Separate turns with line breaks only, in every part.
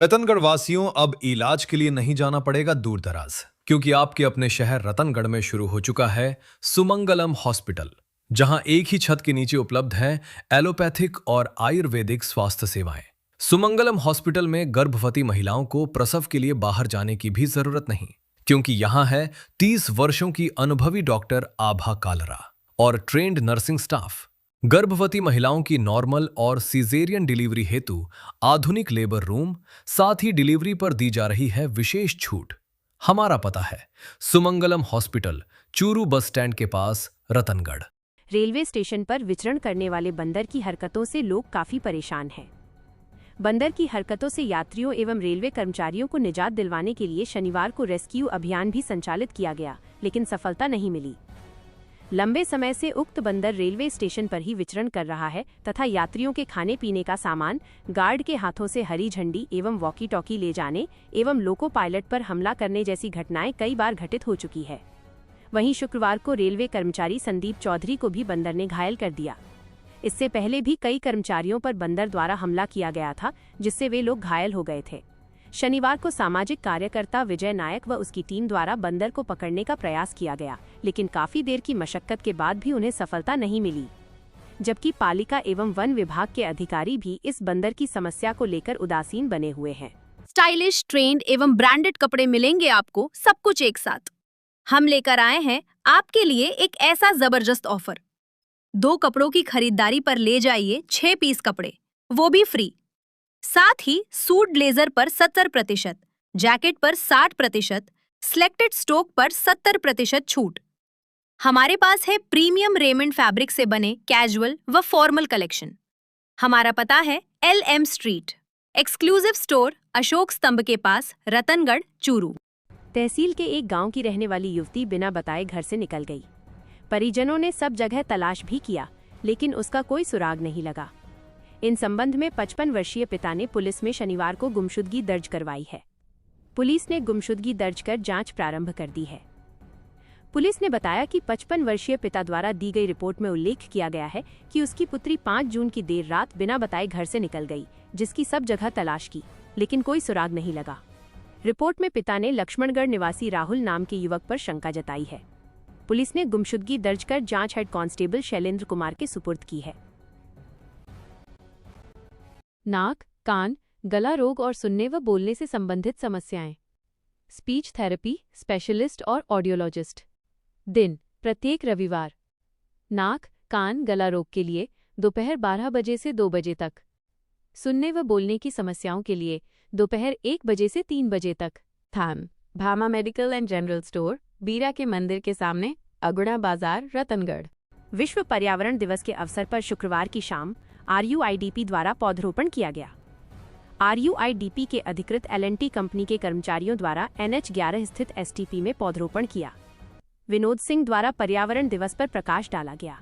रतनगढ़ वासियों, अब इलाज के लिए नहीं जाना पड़ेगा दूर दराज, क्योंकि आपके अपने शहर रतनगढ़ में शुरू हो चुका है सुमंगलम हॉस्पिटल, जहां एक ही छत के नीचे उपलब्ध हैं एलोपैथिक और आयुर्वेदिक स्वास्थ्य सेवाएं। सुमंगलम हॉस्पिटल में गर्भवती महिलाओं को प्रसव के लिए बाहर जाने की भी जरूरत नहीं, क्योंकि यहां है 30 वर्षों की अनुभवी डॉक्टर आभा कालरा और ट्रेंड नर्सिंग स्टाफ। गर्भवती महिलाओं की नॉर्मल और सीजेरियन डिलीवरी हेतु आधुनिक लेबर रूम, साथ ही डिलीवरी पर दी जा रही है विशेष छूट। हमारा पता है Sumangalam hospital, Churu bus stand के पास, रतनगढ़।
रेलवे स्टेशन पर विचरण करने वाले बंदर की हरकतों से लोग काफी परेशान हैं। बंदर की हरकतों से यात्रियों एवं रेलवे कर्मचारियों को निजात दिलवाने के लिए शनिवार को रेस्क्यू अभियान भी संचालित किया गया, लेकिन सफलता नहीं मिली। लंबे समय से उक्त बंदर रेलवे स्टेशन पर ही विचरण कर रहा है तथा यात्रियों के खाने पीने का सामान गार्ड के हाथों से हरी झंडी एवं वॉकी टॉकी ले जाने एवं लोको पायलट पर हमला करने जैसी घटनाएं कई बार घटित हो चुकी है। वहीं शुक्रवार को रेलवे कर्मचारी संदीप चौधरी को भी बंदर ने घायल कर दिया। इससे पहले भी कई कर्मचारियों पर बंदर द्वारा हमला किया गया था, जिससे वे लोग घायल हो गए थे। शनिवार को सामाजिक कार्यकर्ता विजय नायक व उसकी टीम द्वारा बंदर को पकड़ने का प्रयास किया गया, लेकिन काफी देर की मशक्कत के बाद भी उन्हें सफलता नहीं मिली। जबकि पालिका एवं वन विभाग के अधिकारी भी इस बंदर की समस्या को लेकर उदासीन बने हुए हैं।
स्टाइलिश, ट्रेंड एवं ब्रांडेड कपड़े मिलेंगे आपको, सब कुछ एक साथ। हम लेकर आए हैं आपके लिए एक ऐसा जबरदस्त ऑफर। 2 कपड़ों की खरीदारी पर ले जाइए 6 पीस कपड़े, वो भी फ्री। साथ ही सूट ब्लेजर पर 70%, जैकेट पर 60%, सिलेक्टेड स्टॉक पर 70% छूट। हमारे पास है प्रीमियम रेमंड फैब्रिक से बने कैजुअल व फॉर्मल कलेक्शन। हमारा पता है LM street, exclusive store, Ashok स्तंभ के पास, रतनगढ़, चूरू।
तहसील के एक गांव की रहने वाली युवती बिना बताए घर से निकल गई। परिजनों ने सब जगह तलाश भी किया, लेकिन उसका कोई सुराग नहीं लगा। इन संबंध में 55 वर्षीय पिता ने पुलिस में शनिवार को गुमशुदगी दर्ज करवाई है। पुलिस ने गुमशुदगी दर्ज कर जांच प्रारंभ कर दी है। पुलिस ने बताया कि 55 वर्षीय पिता द्वारा दी गई रिपोर्ट में उल्लेख किया गया है कि उसकी पुत्री 5 जून की देर रात बिना बताए घर से निकल गई, जिसकी सब जगह तलाश की, लेकिन कोई सुराग नहीं लगा। रिपोर्ट में पिता ने लक्ष्मणगढ़ निवासी राहुल नाम के युवक पर शंका जताई है। पुलिस ने गुमशुदगी दर्ज कर जांच हेड कांस्टेबल शैलेंद्र कुमार के सुपुर्द की है।
नाक, कान, गला रोग और सुनने व बोलने से संबंधित समस्याएं, स्पीच थेरेपी स्पेशलिस्ट और ऑडियोलॉजिस्ट। दिन प्रत्येक रविवार। नाक, कान, गला रोग के लिए दोपहर 12 बजे से 2 बजे तक। सुनने व बोलने की समस्याओं के लिए दोपहर 1 बजे से 3 बजे तक। थाम Bhama medical and general store, बीरा के मंदिर के सामने, अगुड़ा बाजार, रतनगढ़।
विश्व पर्यावरण दिवस के अवसर पर शुक्रवार की शाम RUIDP द्वारा पौधरोपण किया गया। RUIDP के अधिकृत L&T कंपनी के कर्मचारियों द्वारा NH11 स्थित STP में पौधरोपण किया। विनोद सिंह द्वारा पर्यावरण दिवस पर प्रकाश डाला गया।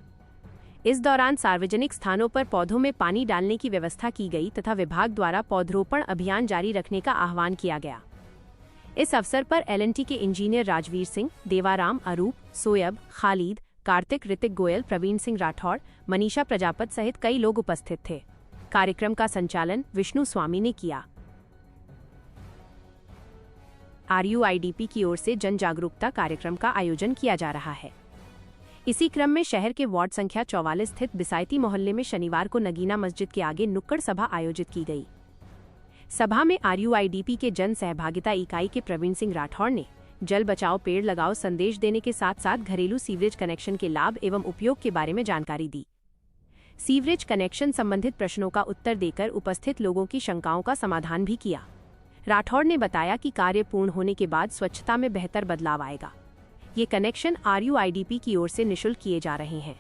इस दौरान सार्वजनिक स्थानों पर पौधों में पानी डालने की व्यवस्था की गई तथा विभाग द्वारा पौधरोपण अभियान जारी रखने का आह्वान किया गया। इस अवसर पर L&T के इंजीनियर राजवीर सिंह, देवाराम, अरूप, सोयब, खालिद, कार्तिक, ऋतिक गोयल, प्रवीण सिंह राठौड़, मनीषा प्रजापत सहित कई लोग उपस्थित थे। कार्यक्रम का संचालन विष्णु स्वामी ने किया। RUIDP की ओर से जन जागरूकता कार्यक्रम का आयोजन किया जा रहा है। इसी क्रम में शहर के वार्ड संख्या 44 स्थित बिसायती मोहल्ले में शनिवार को नगीना मस्जिद के आगे नुक्कड़ सभा आयोजित की गई। सभा में RUIDP के जन सहभागिता इकाई के प्रवीण सिंह राठौड़ ने जल बचाओ पेड़ लगाओ संदेश देने के साथ साथ घरेलू सीवरेज कनेक्शन के लाभ एवं उपयोग के बारे में जानकारी दी। सीवरेज कनेक्शन संबंधित प्रश्नों का उत्तर देकर उपस्थित लोगों की शंकाओं का समाधान भी किया। राठौड़ ने बताया कि कार्य पूर्ण होने के बाद स्वच्छता में बेहतर बदलाव आएगा। ये कनेक्शन RUIDP की ओर से निःशुल्क किए जा रहे हैं।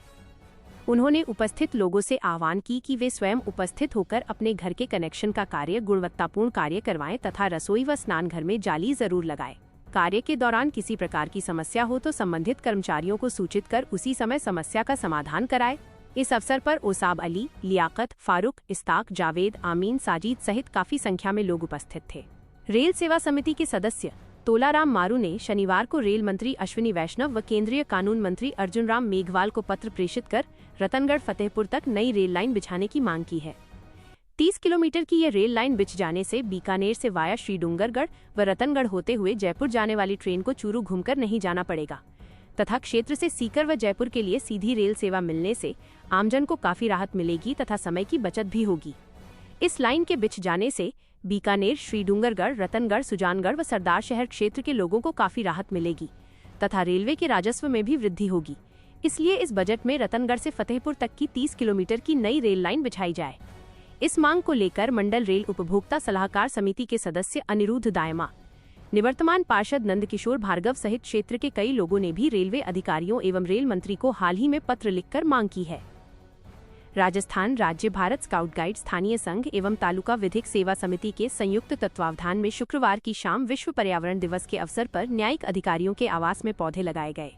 उन्होंने उपस्थित लोगों से आह्वान की कि वे स्वयं उपस्थित होकर अपने घर के कनेक्शन का कार्य गुणवत्तापूर्ण कार्य करवाएं तथा रसोई व स्नान घर में जाली जरूर लगाएं। कार्य के दौरान किसी प्रकार की समस्या हो तो संबंधित कर्मचारियों को सूचित कर उसी समय समस्या का समाधान कराए। इस अवसर पर ओसाब अली, लियाकत, फारूक, इस्ताक, जावेद, आमीन, साजिद सहित काफी संख्या में लोग उपस्थित थे। रेल सेवा समिति के सदस्य तोलाराम मारू ने शनिवार को रेल मंत्री अश्विनी वैष्णव व केंद्रीय कानून मंत्री अर्जुन राम मेघवाल को पत्र प्रेषित कर रतनगढ़ फतेहपुर तक नई रेल लाइन बिछाने की मांग की है। 30 किलोमीटर की ये रेल लाइन बिछ जाने से बीकानेर से वाया श्रीडूंगरगढ़ व रतनगढ़ होते हुए जयपुर जाने वाली ट्रेन को चूरू घूमकर नहीं जाना पड़ेगा तथा क्षेत्र से सीकर व जयपुर के लिए सीधी रेल सेवा मिलने से आमजन को काफी राहत मिलेगी तथा समय की बचत भी होगी। इस लाइन के बिछ जाने से बीकानेर, श्रीडूंगरगढ़, रतनगढ़, सुजानगढ़ व सरदार शहर क्षेत्र के लोगों को काफी राहत मिलेगी तथा रेलवे के राजस्व में भी वृद्धि होगी। इसलिए इस बजट में रतनगढ़ से फतेहपुर तक की 30 किलोमीटर की नई रेल लाइन बिछाई जाए। इस मांग को लेकर मंडल रेल उपभोक्ता सलाहकार समिति के सदस्य अनिरुद्ध दायमा, निवर्तमान पार्षद नंदकिशोर भार्गव सहित क्षेत्र के कई लोगों ने भी रेलवे अधिकारियों एवं रेल मंत्री को हाल ही में पत्र लिखकर मांग की है। राजस्थान राज्य भारत स्काउट गाइड स्थानीय संघ एवं तालुका विधिक सेवा समिति के संयुक्त तत्वावधान में शुक्रवार की शाम विश्व पर्यावरण दिवस के अवसर पर न्यायिक अधिकारियों के आवास में पौधे लगाए गए।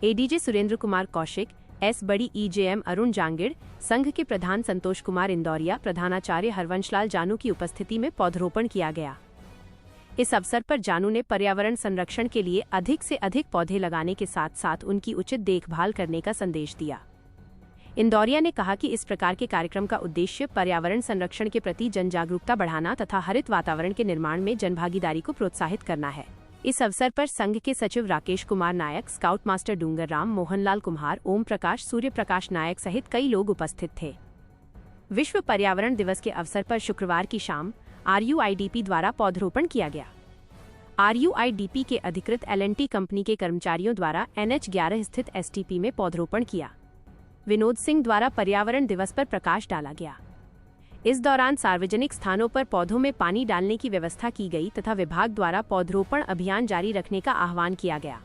एडीजे सुरेंद्र कुमार कौशिक, एस बड़ी ईजेएम अरुण जांगिड़, संघ के प्रधान संतोष कुमार इंदौरिया, प्रधानाचार्य हरवंशलाल जानू की उपस्थिति में पौधरोपण किया गया। इस अवसर पर जानू ने पर्यावरण संरक्षण के लिए अधिक से अधिक पौधे लगाने के साथ साथ उनकी उचित देखभाल करने का संदेश दिया। इंदौरिया ने कहा कि इस प्रकार के कार्यक्रम का उद्देश्य पर्यावरण संरक्षण के प्रति जन जागरूकता बढ़ाना तथा हरित वातावरण के निर्माण में जनभागीदारी को प्रोत्साहित करना है। इस अवसर पर संघ के सचिव राकेश कुमार नायक, स्काउट मास्टर डूंगर राम, मोहनलाल कुम्हार, ओम प्रकाश, सूर्य प्रकाश नायक सहित कई लोग उपस्थित थे। विश्व पर्यावरण दिवस के अवसर पर शुक्रवार की शाम RUIDP द्वारा पौधरोपण किया गया। RUIDP के अधिकृत L&T कंपनी के कर्मचारियों द्वारा NH11 स्थित STP में पौधरोपण किया। विनोद सिंह द्वारा पर्यावरण दिवस पर प्रकाश डाला गया। इस दौरान सार्वजनिक स्थानों पर पौधों में पानी डालने की व्यवस्था की गई तथा विभाग द्वारा पौधरोपण अभियान जारी रखने का आह्वान किया गया।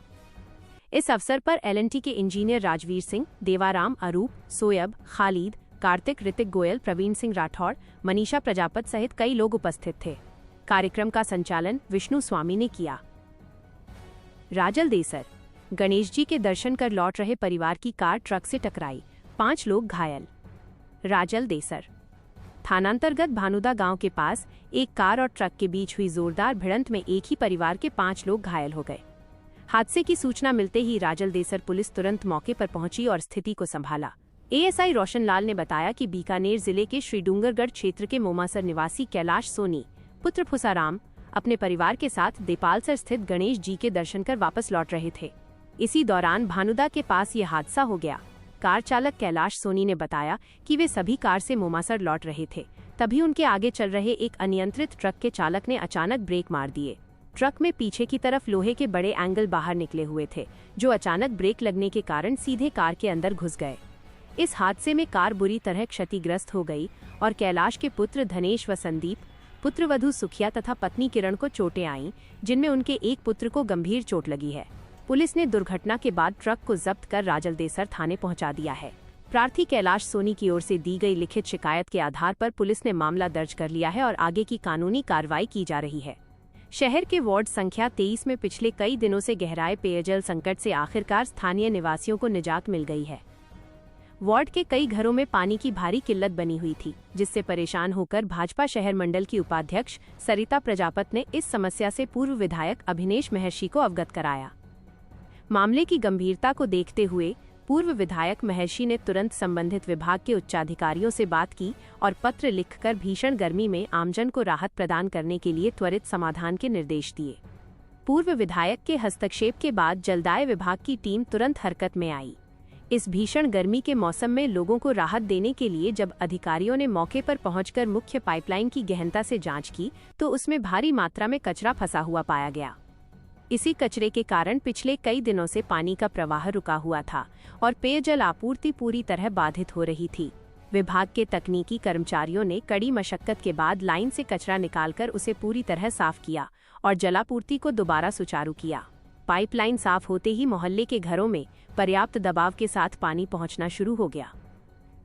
इस अवसर पर L&T के इंजीनियर राजवीर सिंह, देवाराम, अरूप, सोयब, खालिद, कार्तिक, ऋतिक गोयल, प्रवीण सिंह राठौड़, मनीषा प्रजापत सहित कई लोग उपस्थित थे। कार्यक्रम का संचालन विष्णु स्वामी ने किया। राजल देसर, गणेश जी के दर्शन कर लौट रहे परिवार की कार ट्रक से टकराई, 5 लोग घायल। राजल देसर थानांतर्गत भानुदा गांव के पास एक कार और ट्रक के बीच हुई जोरदार भिड़ंत में एक ही परिवार के 5 लोग घायल हो गए। हादसे की सूचना मिलते ही राजल देसर पुलिस तुरंत मौके पर पहुंची और स्थिति को संभाला। ASI रोशनलाल ने बताया कि बीकानेर जिले के श्रीडूंगरगढ़ क्षेत्र के मोमासर निवासी कैलाश सोनी पुत्र फुसाराम अपने परिवार के साथ देपालसर स्थित गणेश जी के दर्शन कर वापस लौट रहे थे। इसी दौरान भानुदा के पास ये हादसा हो गया। कार चालक कैलाश सोनी ने बताया कि वे सभी कार से मोमासर लौट रहे थे, तभी उनके आगे चल रहे एक अनियंत्रित ट्रक के चालक ने अचानक ब्रेक मार दिए। ट्रक में पीछे की तरफ लोहे के बड़े एंगल बाहर निकले हुए थे, जो अचानक ब्रेक लगने के कारण सीधे कार के अंदर घुस गए। इस हादसे में कार बुरी तरह क्षतिग्रस्त हो गई और कैलाश के पुत्र धनेश व संदीप, पुत्रवधू सुखिया तथा पत्नी किरण को चोटें आईं, जिनमें उनके एक पुत्र को गंभीर चोट लगी है। पुलिस ने दुर्घटना के बाद ट्रक को जब्त कर राजल देसर थाने पहुंचा दिया है। प्रार्थी कैलाश सोनी की ओर से दी गई लिखित शिकायत के आधार पर पुलिस ने मामला दर्ज कर लिया है और आगे की कानूनी कार्रवाई की जा रही है। शहर के वार्ड संख्या 23 में पिछले कई दिनों से गहराए पेयजल संकट से आखिरकार स्थानीय निवासियों को निजात मिल गई है। वार्ड के कई घरों में पानी की भारी किल्लत बनी हुई थी, जिससे परेशान होकर भाजपा शहर मंडल की उपाध्यक्ष सरिता प्रजापत ने इस समस्या से पूर्व विधायक अभिनेश महर्षि को अवगत कराया। मामले की गंभीरता को देखते हुए पूर्व विधायक महर्षि ने तुरंत संबंधित विभाग के उच्चाधिकारियों से बात की और पत्र लिखकर भीषण गर्मी में आमजन को राहत प्रदान करने के लिए त्वरित समाधान के निर्देश दिए। पूर्व विधायक के हस्तक्षेप के बाद जलदाय विभाग की टीम तुरंत हरकत में आई। इस भीषण गर्मी के मौसम में लोगों को राहत देने के लिए जब अधिकारियों ने मौके पर पहुंचकर मुख्य पाइपलाइन की गहनता से जांच की, तो उसमें भारी मात्रा में कचरा फंसा हुआ पाया गया। इसी कचरे के कारण पिछले कई दिनों से पानी का प्रवाह रुका हुआ था और पेयजल आपूर्ति पूरी तरह बाधित हो रही थी। विभाग के तकनीकी कर्मचारियों ने कड़ी मशक्कत के बाद लाइन से कचरा निकालकर उसे पूरी तरह साफ किया और जलापूर्ति को दोबारा सुचारू किया। पाइपलाइन साफ होते ही मोहल्ले के घरों में पर्याप्त दबाव के साथ पानी पहुंचना शुरू हो गया।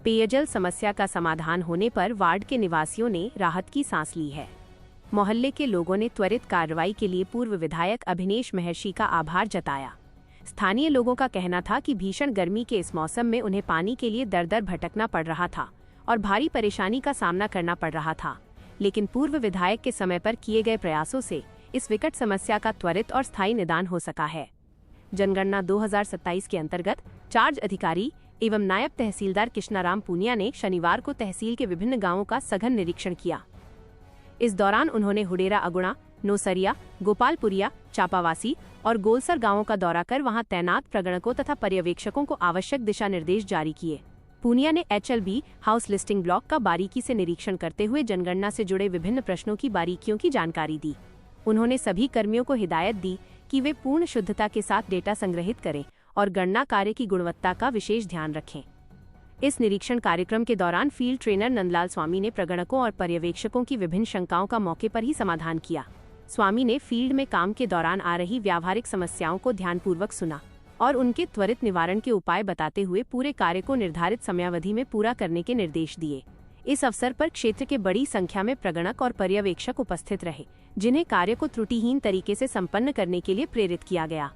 पेयजल समस्या का समाधान होने पर वार्ड के निवासियों ने राहत की सांस ली है। मोहल्ले के लोगों ने त्वरित कार्रवाई के लिए पूर्व विधायक अभिनेश महर्षि का आभार जताया। स्थानीय लोगों का कहना था कि भीषण गर्मी के इस मौसम में उन्हें पानी के लिए दर-दर भटकना पड़ रहा था और भारी परेशानी का सामना करना पड़ रहा था, लेकिन पूर्व विधायक के समय पर किए गए प्रयासों से इस विकट समस्या का त्वरित और स्थायी निदान हो सका है। जनगणना 2027 के अंतर्गत चार्ज अधिकारी एवं नायब तहसीलदार कृष्णाराम पूनिया ने शनिवार को तहसील के विभिन्न गांवों का सघन निरीक्षण किया। इस दौरान उन्होंने हुडेरा अगुणा, नोसरिया, गोपालपुरिया, चापावासी और गोलसर गांवों का दौरा कर वहां तैनात प्रगणकों तथा पर्यवेक्षकों को आवश्यक दिशा निर्देश जारी किए। पूनिया ने HLB हाउस लिस्टिंग ब्लॉक का बारीकी से निरीक्षण करते हुए जनगणना से जुड़े विभिन्न प्रश्नों की बारीकियों की जानकारी दी। उन्होंने सभी कर्मियों को हिदायत दी कि वे पूर्ण शुद्धता के साथ डेटा संग्रहित करें और गणना कार्य की गुणवत्ता का विशेष ध्यान रखें। इस निरीक्षण कार्यक्रम के दौरान फील्ड ट्रेनर नंदलाल स्वामी ने प्रगणकों और पर्यवेक्षकों की विभिन्न शंकाओं का मौके पर ही समाधान किया। स्वामी ने फील्ड में काम के दौरान आ रही व्यावहारिक समस्याओं को ध्यानपूर्वक सुना और उनके त्वरित निवारण के उपाय बताते हुए पूरे कार्य को निर्धारित समयावधि में पूरा करने के निर्देश दिए। इस अवसर पर क्षेत्र के बड़ी संख्या में प्रगणक और पर्यवेक्षक उपस्थित रहे, जिन्हें कार्य को त्रुटिहीन तरीके से संपन्न करने के लिए प्रेरित किया गया।